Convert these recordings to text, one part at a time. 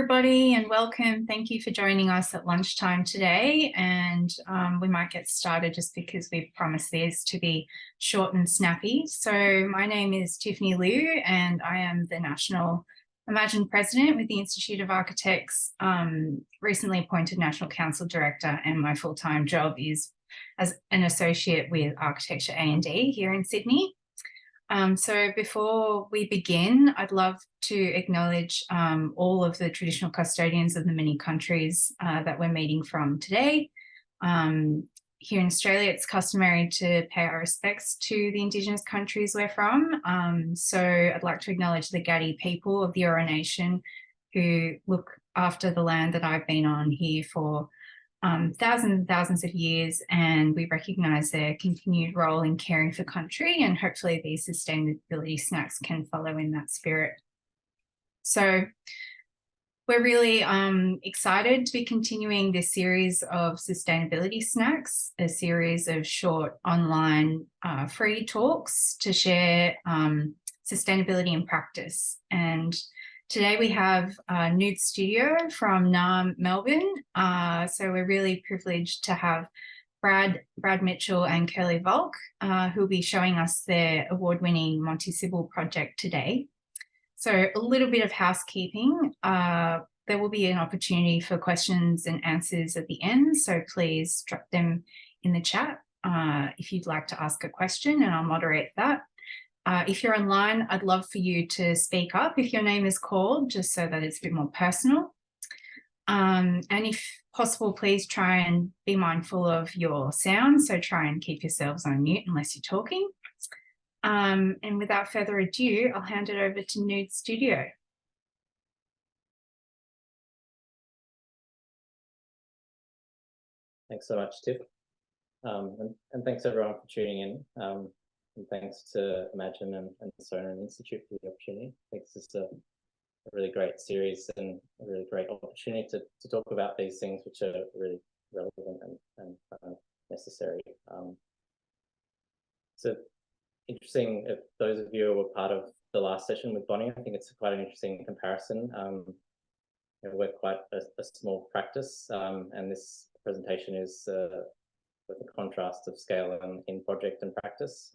everybody, and welcome. Thank you for joining us at lunchtime today. And we might get started just because we've promised these to be short and snappy. So my name is Tiffany Liu, and I am the National EmAGN President with the Institute of Architects, recently appointed National Council Director, and my full-time job is as an associate with Architecture A&D here in Sydney. So before we begin, I'd love to acknowledge all of the traditional custodians of the many countries that we're meeting from today. Here in Australia, it's customary to pay our respects to the Indigenous countries we're from. So I'd like to acknowledge the Gadi people of the Eora Nation who look after the land that I've been on here for thousands and thousands of years, and we recognise their continued role in caring for country, and hopefully these sustainability snacks can follow in that spirit. So we're really excited to be continuing this series of sustainability snacks, a series of short online free talks to share sustainability in practice. And today we have Nüüd Studio from Naarm, Melbourne. So we're really privileged to have Brad Mitchell and Kerli Valk, who will be showing us their award-winning Monty Sibbel project today. So a little bit of housekeeping. There will be an opportunity for questions and answers at the end, so please drop them in the chat if you'd like to ask a question, and I'll moderate that. If you're online, I'd love for you to speak up if your name is called, just so that it's a bit more personal. And if possible, please try and be mindful of your sound. So try and keep yourselves on mute unless you're talking. And without further ado, I'll hand it over to Nüüd Studio. Thanks so much, Tiff. And thanks everyone for tuning in. And thanks to EmAGN and SONA Institute for the opportunity. I think this is a really great series and a really great opportunity to talk about these things which are really relevant and necessary. So interesting, if those of you who were part of the last session with Bonnie, I think it's quite an interesting comparison. We're quite a small practice, and this presentation is with the contrast of scale and in project and practice.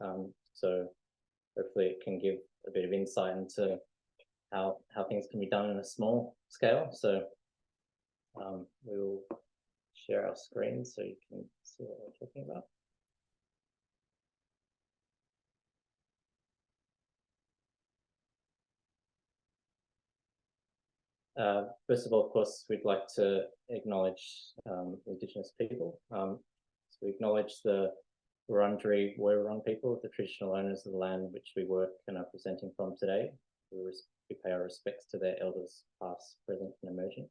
So hopefully it can give a bit of insight into how things can be done in a small scale. So we will share our screen so you can see what we're talking about. First of all, of course, we'd like to acknowledge Indigenous people. So we acknowledge the Wurundjeri people, the traditional owners of the land which we work and are presenting from today. We pay our respects to their elders, past, present, and emerging.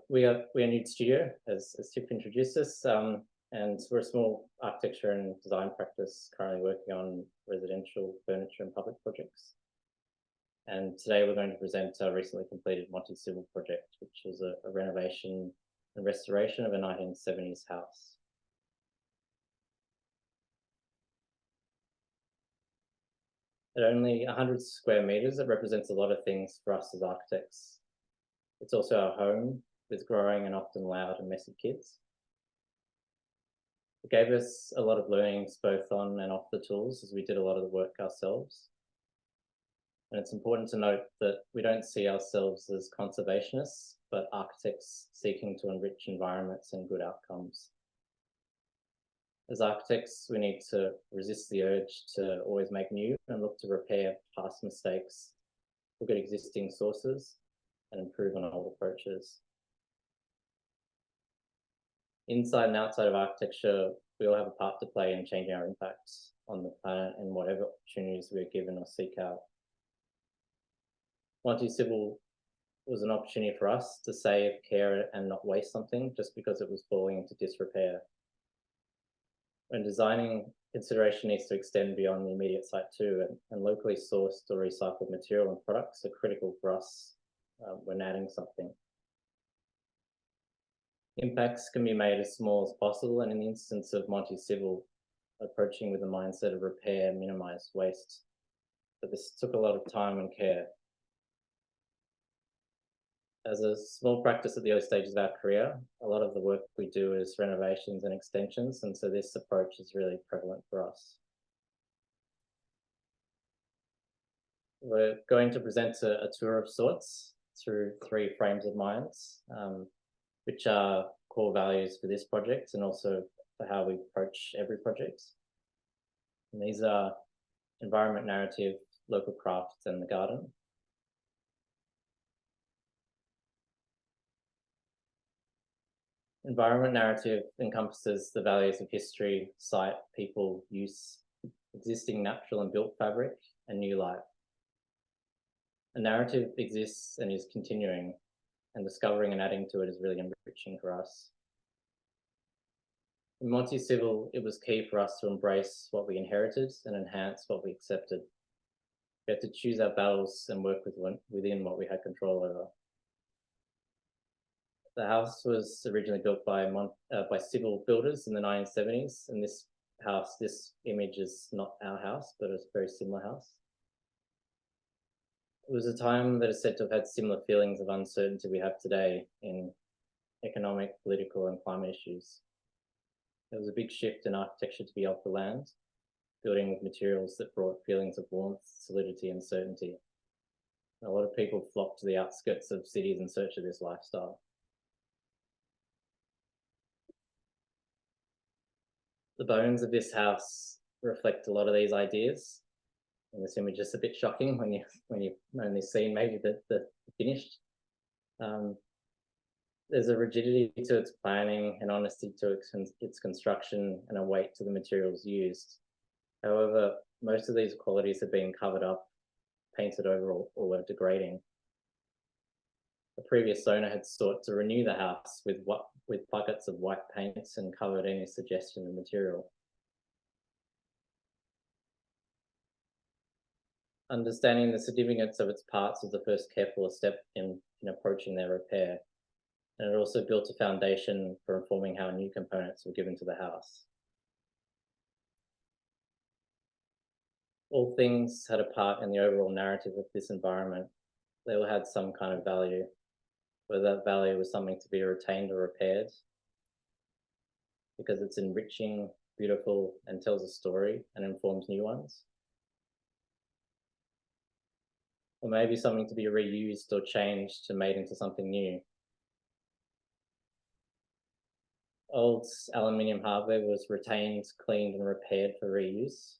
We are Nüüd Studio, as Tiff introduced us, and we're a small architecture and design practice currently working on residential, furniture, and public projects. And today we're going to present our recently completed Monty Sibbel project, which is a renovation and restoration of a 1970s house. At only 100 square meters, it represents a lot of things for us as architects. It's also our home with growing and often loud and messy kids. It gave us a lot of learnings both on and off the tools as we did a lot of the work ourselves. And it's important to note that we don't see ourselves as conservationists, but architects seeking to enrich environments and good outcomes. As architects, we need to resist the urge to always make new and look to repair past mistakes, look at existing sources, and improve on old approaches. Inside and outside of architecture, we all have a part to play in changing our impacts on the planet and whatever opportunities we are given or seek out. Monty Sibbel was an opportunity for us to save, care, and not waste something just because it was falling into disrepair. When designing, consideration needs to extend beyond the immediate site too, and locally sourced or recycled material and products are critical for us when adding something. Impacts can be made as small as possible, and in the instance of Monty Sibbel, approaching with a mindset of repair, minimize waste. But this took a lot of time and care. As a small practice at the early stages of our career, a lot of the work we do is renovations and extensions, and so this approach is really prevalent for us. We're going to present a tour of sorts through 3 frames of mind, which are core values for this project and also for how we approach every project. And these are environment narrative, local crafts, and the garden. Environment narrative encompasses the values of history, site, people, use, existing natural and built fabric, and new life. A narrative exists and is continuing, and discovering and adding to it is really enriching for us. In Monty Sibbel, it was key for us to embrace what we inherited and enhance what we accepted. We had to choose our battles and work within what we had control over. The house was originally built by Sibbel builders in the 1970s, and this image is not our house, but it's a very similar house. It was a time that is said to have had similar feelings of uncertainty we have today in economic, political, and climate issues. There was a big shift in architecture to be off the land, building with materials that brought feelings of warmth, solidity, and certainty. A lot of people flocked to the outskirts of cities in search of this lifestyle. The bones of this house reflect a lot of these ideas. And this image is a bit shocking when you've only seen maybe the finished. There's a rigidity to its planning, an honesty to its construction, and a weight to the materials used. However, most of these qualities have been covered up, painted over, or are degrading. The previous owner had sought to renew the house with buckets of white paints and covered any suggestion of material. Understanding the significance of its parts was the first careful step in approaching their repair, and it also built a foundation for informing how new components were given to the house. All things had a part in the overall narrative of this environment. They all had some kind of value, whether that value was something to be retained or repaired, because it's enriching, beautiful, and tells a story and informs new ones. Or maybe something to be reused or changed and made into something new. Old aluminium hardware was retained, cleaned, and repaired for reuse.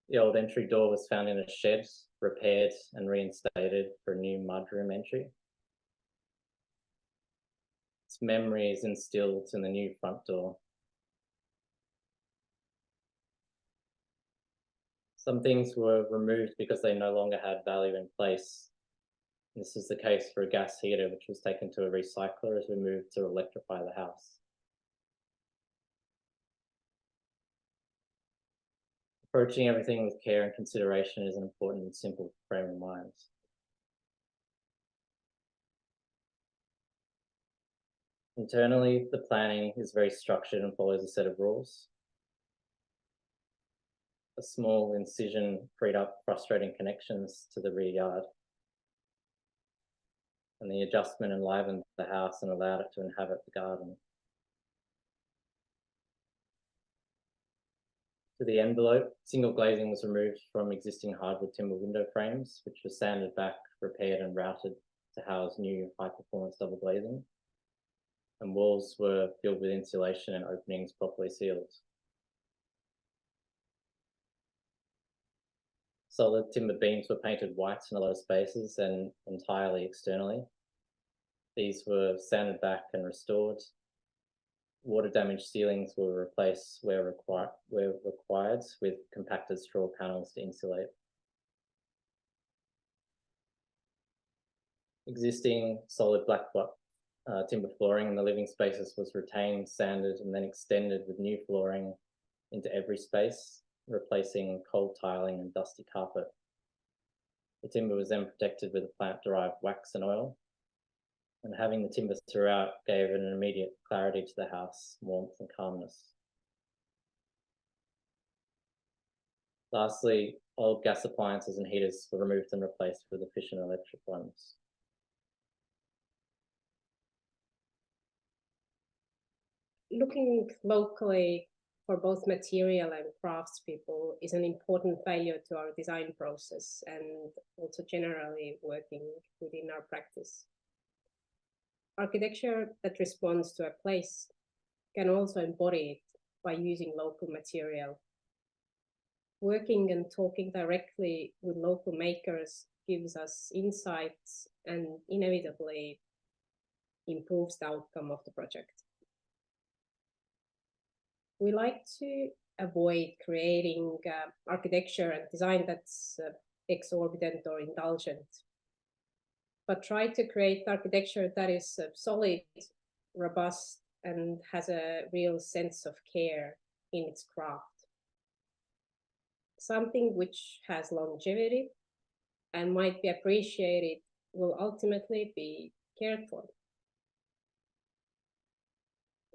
The old entry door was found in a shed, repaired and reinstated for a new mudroom entry. Its memory is instilled in the new front door. Some things were removed because they no longer had value in place. This is the case for a gas heater, which was taken to a recycler as we moved to electrify the house. Approaching everything with care and consideration is an important and simple frame of mind. Internally, the planning is very structured and follows a set of rules. A small incision freed up frustrating connections to the rear yard. And the adjustment enlivened the house and allowed it to inhabit the garden. To the envelope, single glazing was removed from existing hardwood timber window frames, which were sanded back, repaired, and routed to house new high-performance double glazing. And walls were filled with insulation and openings properly sealed. Solid timber beams were painted white in a lot of spaces and entirely externally. These were sanded back and restored. Water damaged ceilings were replaced where required with compacted straw panels to insulate. Existing solid black timber flooring in the living spaces was retained, sanded, and then extended with new flooring into every space, replacing cold tiling and dusty carpet. The timber was then protected with a plant-derived wax and oil. And having the timber throughout gave an immediate clarity to the house, warmth and calmness. Lastly, old gas appliances and heaters were removed and replaced with efficient electric ones. Looking locally for both material and craftspeople is an important value to our design process and also generally working within our practice. Architecture that responds to a place can also embody it by using local material. Working and talking directly with local makers gives us insights and inevitably improves the outcome of the project. We like to avoid creating architecture and design that's exorbitant or indulgent, but try to create architecture that is solid, robust, and has a real sense of care in its craft. Something which has longevity and might be appreciated will ultimately be cared for.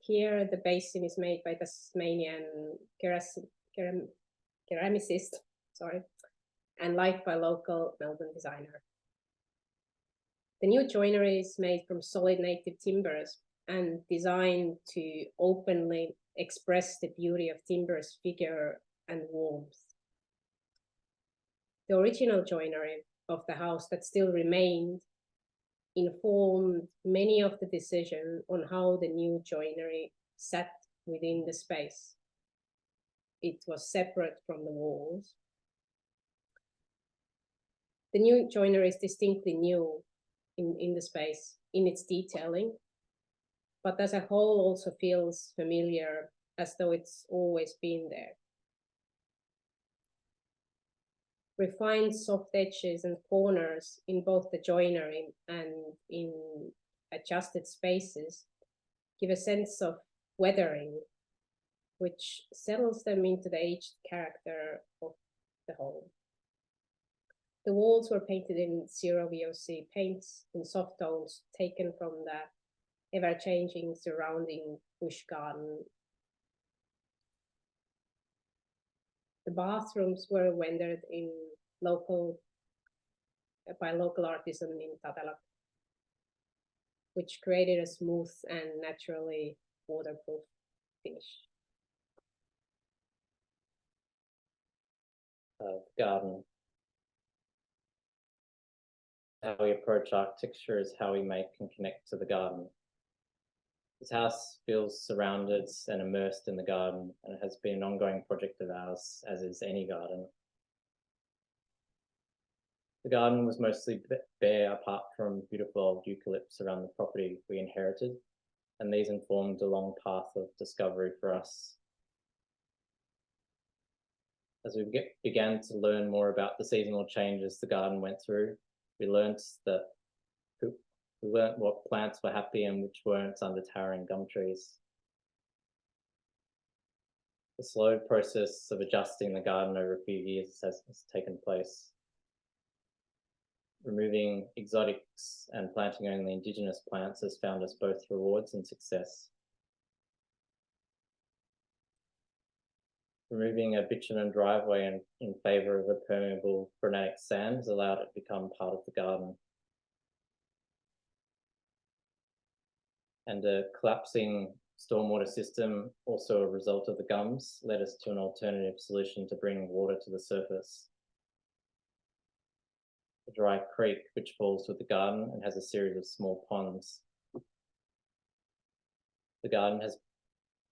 Here, the basin is made by Tasmanian ceramicist, and light by local Melbourne designer. The new joinery is made from solid native timbers and designed to openly express the beauty of timber's figure and warmth. The original joinery of the house that still remained informed many of the decisions on how the new joinery sat within the space. It was separate from the walls. The new joinery is distinctly new in the space, in its detailing, but as a whole also feels familiar, as though it's always been there. Refined soft edges and corners in both the joinery and in adjusted spaces give a sense of weathering, which settles them into the aged character of the home. The walls were painted in zero VOC paints in soft tones taken from the ever-changing surrounding bush garden. The bathrooms were rendered in by local artisan in Tatalak, which created a smooth and naturally waterproof finish. Garden. How we approach architecture is how we make and connect to the garden. This house feels surrounded and immersed in the garden, and it has been an ongoing project of ours, as is any garden. The garden was mostly bare apart from beautiful old eucalypts around the property we inherited, and these informed a long path of discovery for us. As we began to learn more about the seasonal changes the garden went through, we learned what plants were happy and which weren't under towering gum trees. The slow process of adjusting the garden over a few years has taken place. Removing exotics and planting only indigenous plants has found us both rewards and success. Removing a bitumen driveway in favour of a permeable granitic sand has allowed it to become part of the garden. And a collapsing stormwater system, also a result of the gums, led us to an alternative solution to bring water to the surface. A dry creek which falls with the garden and has a series of small ponds. The garden has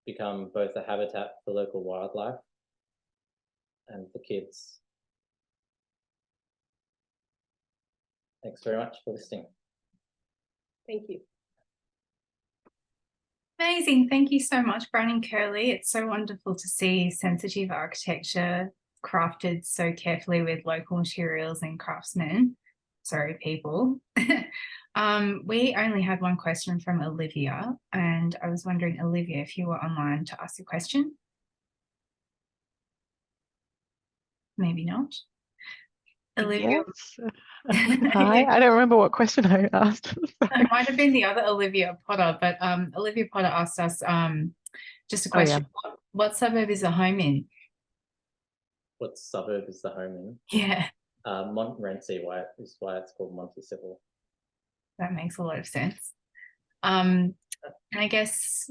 become both a habitat for local wildlife and for kids. Thanks very much for listening. Thank you. Amazing. Thank you so much, Brian and Kerli. It's so wonderful to see sensitive architecture crafted so carefully with local materials and people. We only had one question from Olivia, and I was wondering, Olivia, if you were online to ask a question. Maybe not. Olivia. Yes. Hi, I don't remember what question I asked. It might have been the other Olivia Potter, but Olivia Potter asked us just a question. What suburb is the home in? What suburb is the home in? Yeah, Montmorency, is why it's called Monty Sibbel. that makes a lot of sense. And I guess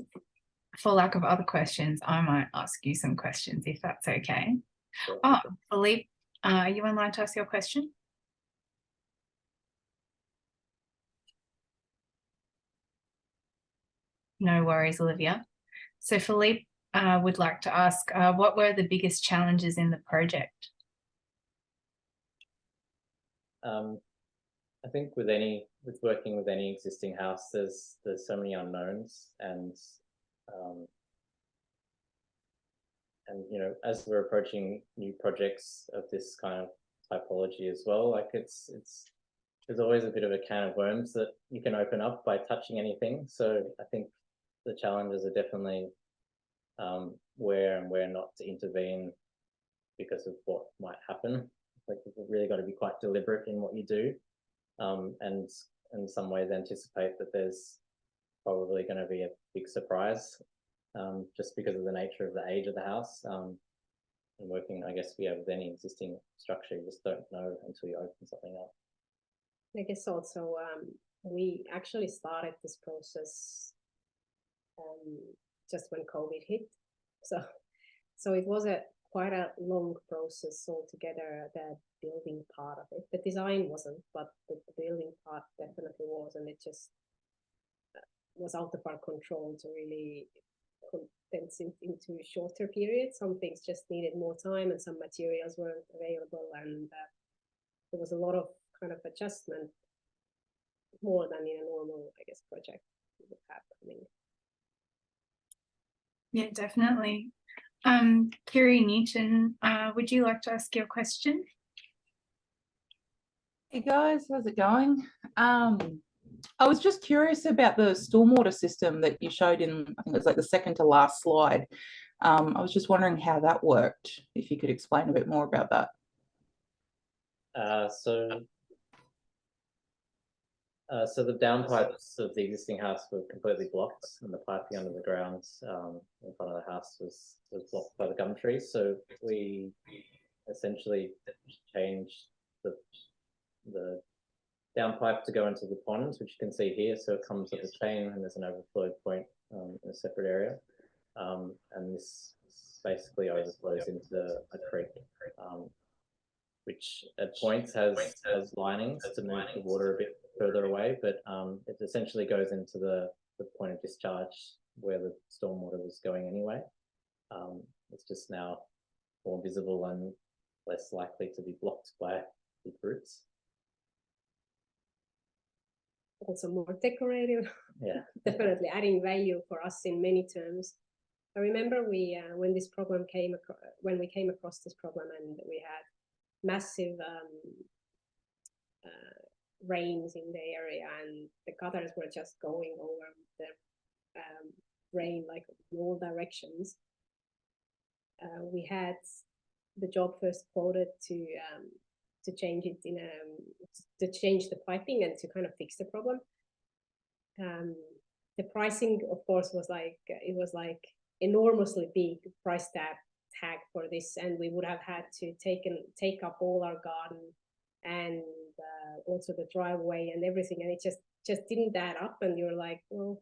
for lack of other questions, I might ask you some questions if that's okay. Sure. Oh, Philippe, are you online to ask your question? No worries, Olivia. So Philippe would like to ask, what were the biggest challenges in the project? I think with working with any existing house, there's so many unknowns, and you know, as we're approaching new projects of this kind of typology as well, like there's always a bit of a can of worms that you can open up by touching anything. So I think the challenges are definitely where and where not to intervene because of what might happen. Like you've really got to be quite deliberate in what you do, and in some ways anticipate that there's probably going to be a big surprise, just because of the nature of the age of the house. And working, I guess, with any existing structure, you just don't know until you open something up. I guess also we actually started this process just when COVID hit, so it was quite a long process altogether. The building part of it, the design wasn't, but the building part definitely was, and it just was out of our control to really condense it into a shorter period. Some things just needed more time, and some materials weren't available, and there was a lot of kind of adjustment, more than in a normal, I guess, project you would have coming. Yeah, definitely. Kerri Newton, would you like to ask your question? Hey guys, how's it going? I was just curious about the stormwater system that you showed in, I think it was like the second to last slide. I was just wondering how that worked, if you could explain a bit more about that. So the downpipes of the existing house were completely blocked, and the piping under the ground in front of the house was blocked by the gum trees. So we essentially changed the downpipe to go into the ponds, which you can see here. So it comes up a chain, and there's an overflow point in a separate area, and this basically overflows into a creek, which at points has linings to move the water a bit further away, but it essentially goes into the point of discharge where the stormwater was going anyway. It's just now more visible and less likely to be blocked by big roots. Also more decorative. Yeah, definitely adding value for us in many terms. I remember we when this problem when we came across this problem, and we had massive rains in the area, and the gutters were just going over the rain like in all directions. We had the job first quoted to change it to change the piping and to kind of fix the problem. The pricing, of course, was like enormously big price tag for this, and we would have had to take up all our garden and also the driveway and everything, and it just didn't add up. And you're like, well,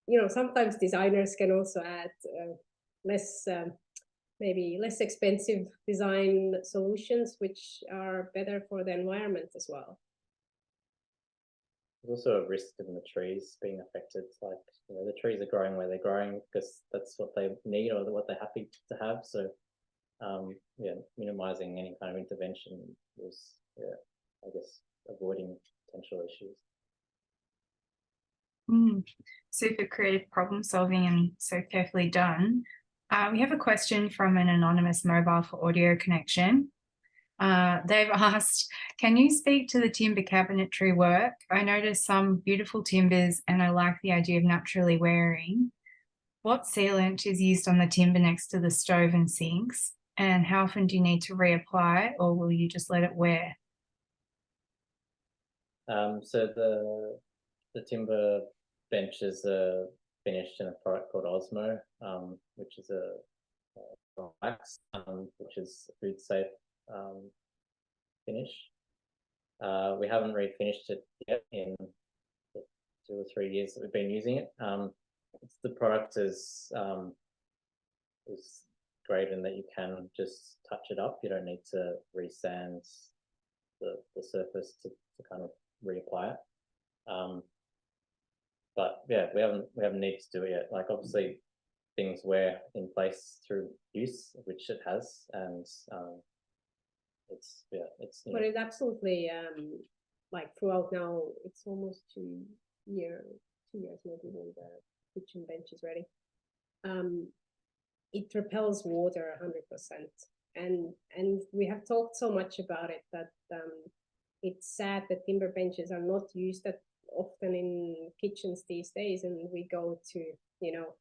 you know, sometimes designers can also add maybe less expensive design solutions, which are better for the environment as well. There's also a risk in the trees being affected. Like, you know, the trees are growing where they're growing because that's what they need or what they're happy to have. So, yeah, minimizing any kind of intervention was, yeah, I guess, avoiding potential issues. Super creative problem solving and so carefully done. We have a question from an anonymous mobile for audio connection. They've asked, can you speak to the timber cabinetry work? I noticed some beautiful timbers and I like the idea of naturally wearing. What sealant is used on the timber next to the stove and sinks? And how often do you need to reapply, or will you just let it wear? So the timber benches are finished in a product called Osmo, which is a wax, which is a food safe finish. We haven't refinished it yet in the 2 or 3 years that we've been using it. The product is great in that you can just touch it up. You don't need to resand the surface to kind of reapply it. But yeah, we haven't needed to do it yet. Like obviously things wear in place through use, which it has, and it's but it's absolutely like throughout now, it's almost 2 years maybe when the kitchen bench is ready. It repels water 100%, and we have talked so much about it that it's sad that timber benches are not used that often in kitchens these days, and we go to, you know,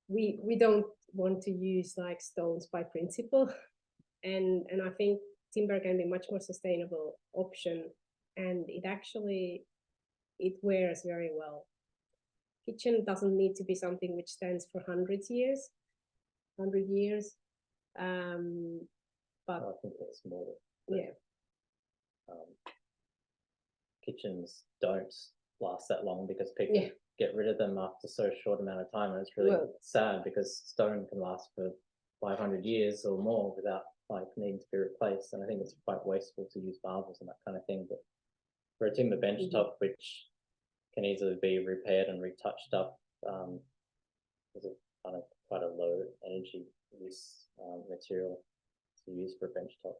we don't want to use like stones by principle, and I think timber can be much more sustainable option, and it wears very well. Kitchen doesn't need to be something which stands for 100 years, but I think that's more. Yeah. Kitchens don't last that long because people get rid of them after so short amount of time, and it's really sad because stone can last for 500 years or more without like needing to be replaced, and I think it's quite wasteful to use marbles and that kind of thing. But for a timber bench top, which can easily be repaired and retouched up, is a kind of quite a low energy use material to use for a bench top.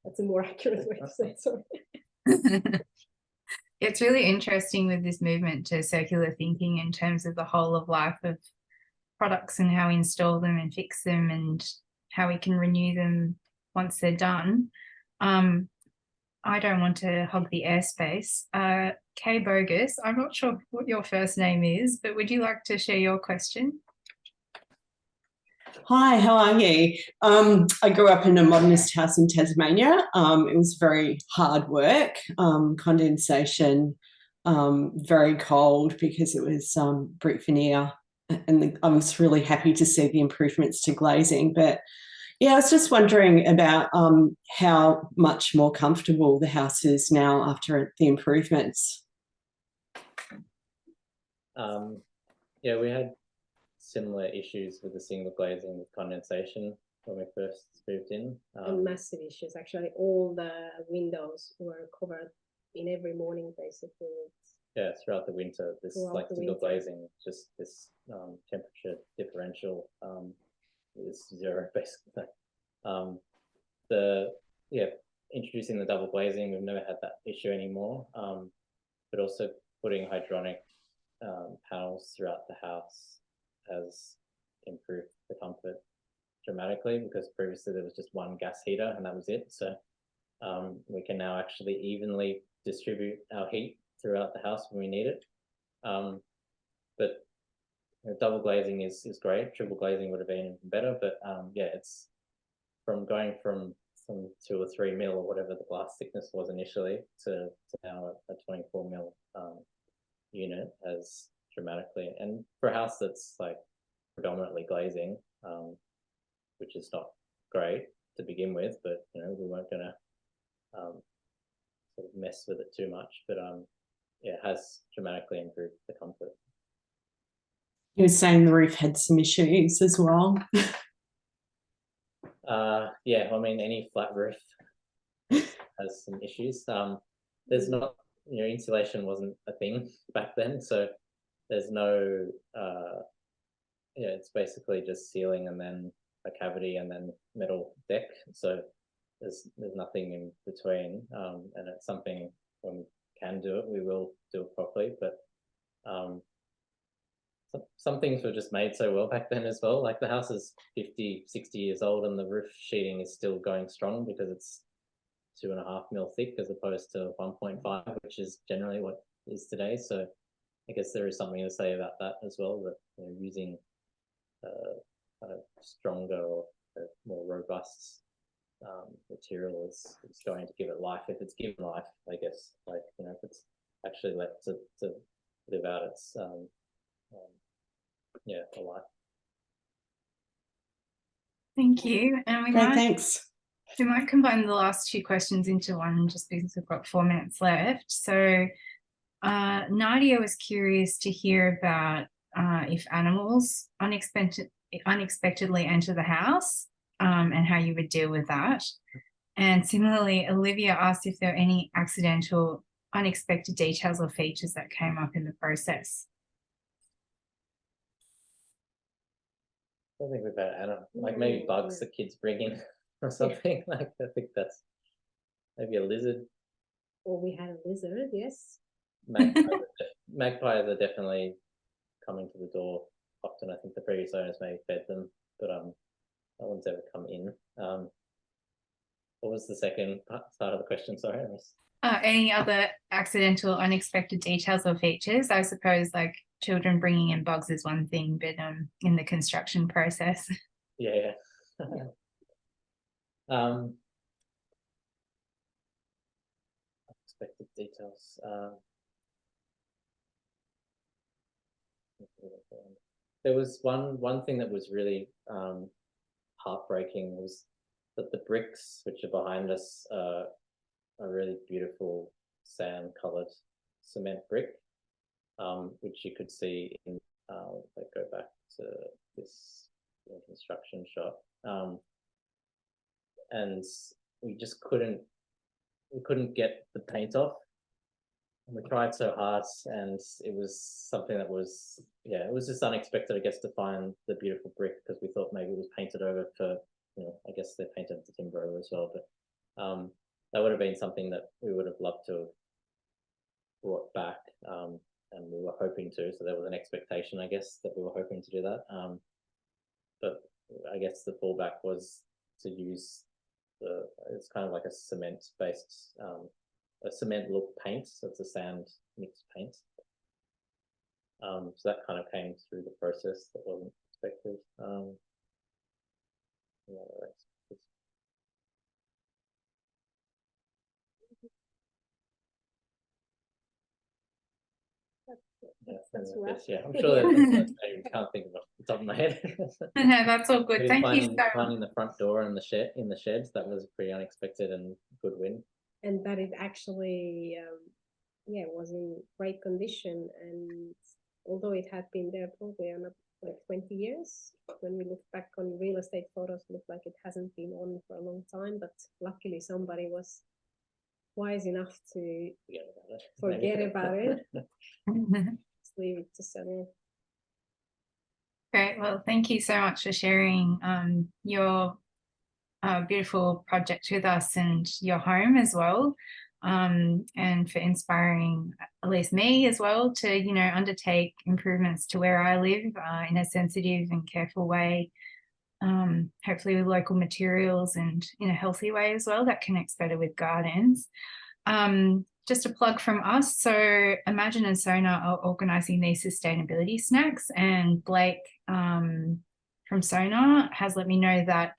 That's a more accurate way to say it, sorry. It's really interesting with this movement to circular thinking in terms of the whole of life of products and how we install them and fix them and how we can renew them once they're done. I don't want to hog the airspace. Kay Bogus, I'm not sure what your first name is, but would you like to share your question? Hi, how are you? I grew up in a modernist house in Tasmania. It was very hard work, condensation, very cold because it was brick veneer, and I was really happy to see the improvements to glazing. But yeah, I was just wondering about how much more comfortable the house is now after the improvements. Yeah, we had similar issues with the single glazing with condensation when we first moved in. Massive issues, actually. All the windows were covered in every morning, basically. Yeah, throughout the winter, this like single glazing, just this temperature differential is zero basically. Introducing the double glazing, we've never had that issue anymore. But also putting hydronic panels throughout the house has improved the comfort dramatically, because previously there was just one gas heater and that was it. So we can now actually evenly distribute our heat throughout the house when we need it. But double glazing is great. Triple glazing would have been even better, but yeah, it's from going from some 2 or 3 mil or whatever the glass thickness was initially to now a 24 mil unit has dramatically, and for a house that's like predominantly glazing, which is not great to begin with, but you know, we weren't gonna sort of mess with it too much, but yeah, it has dramatically improved the comfort. You were saying the roof had some issues as well. Yeah, I mean, any flat roof has some issues. There's not, you know, insulation wasn't a thing back then, so there's no yeah, it's basically just ceiling and then a cavity and then metal deck, so there's nothing in between, and it's something, when we can do it, we will do it properly. But some things were just made so well back then as well. Like the house is 50, 60 years old and the roof sheeting is still going strong because it's 2.5 mil thick as opposed to 1.5, which is generally what is today. So I guess there is something to say about that as well, that you know, using stronger or a more robust material is going to give it life. If it's given life, I guess, like, you know, if it's actually left to live out its yeah, a life. Thank you. And we Great, might thanks. combine the last two questions into one just because we've got 4 minutes left. So Nadia was curious to hear about if animals unexpectedly enter the house and how you would deal with that. And similarly, Olivia asked if there are any accidental, unexpected details or features that came up in the process. I think we've had animals, like maybe bugs the kids bring in or something. Like, I think that's maybe a lizard. Or we had a lizard, yes. Magpies are definitely coming to the door often. I think the previous owners may have fed them, but no one's ever come in. What was the second part of the question? Sorry, I missed. Any other accidental, unexpected details or features? I suppose like children bringing in bugs is one thing, but in the construction process. Yeah. Unexpected details. There was one thing that was really heartbreaking, was that the bricks which are behind us are really beautiful sand-colored cement brick, which you could see in. If I go back to this construction shot, and we just couldn't get the paint off. We tried so hard, and it was something that was, yeah, it was just unexpected, I guess, to find the beautiful brick, because we thought maybe it was painted over for, you know, I guess they painted the timber over as well, but that would have been something that we would have loved to have brought back, and we were hoping to, so there was an expectation, I guess, that we were hoping to do that, but I guess the fallback was to use it's kind of like a cement based a cement look paint, so it's a sand mixed paint. So that kind of came through the process that wasn't expected. That's rough. Yeah, I'm sure that I can't think of it off the top of my head. No, that's all good. Thank you so much. Finding the front door and the sheds, that was pretty unexpected and good win. And that it actually, yeah, was in great condition. And although it had been there probably like 20 years, when we look back on real estate photos, it looked like it hasn't been on for a long time. But luckily, somebody was wise enough to forget about it. Just leave it to settle. Great. Well, thank you so much for sharing your beautiful project with us and your home as well, and for inspiring at least me as well to, you know, undertake improvements to where I live in a sensitive and careful way, hopefully with local materials and in a healthy way as well that connects better with gardens. Just a plug from us. So EmAGN and SONA are organising these sustainability snacks, and Blake from SONA has let me know that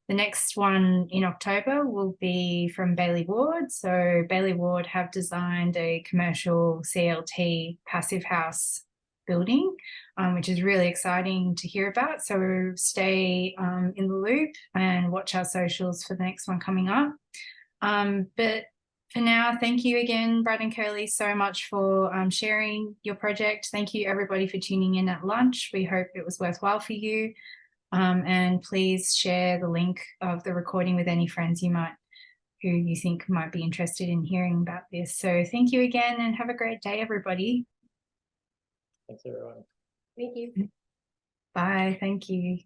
the next one in October will be from Bailey Ward. So Bailey Ward have designed a commercial CLT passive house building, which is really exciting to hear about. So stay in the loop and watch our socials for the next one coming up. But for now, thank you again, Brad and Kerli, so much for sharing your project. Thank you, everybody, for tuning in at lunch. We hope it was worthwhile for you. And please share the link of the recording with any friends who you think might be interested in hearing about this. So thank you again, and have a great day, everybody. Thanks, everyone. Thank you. Bye. Thank you.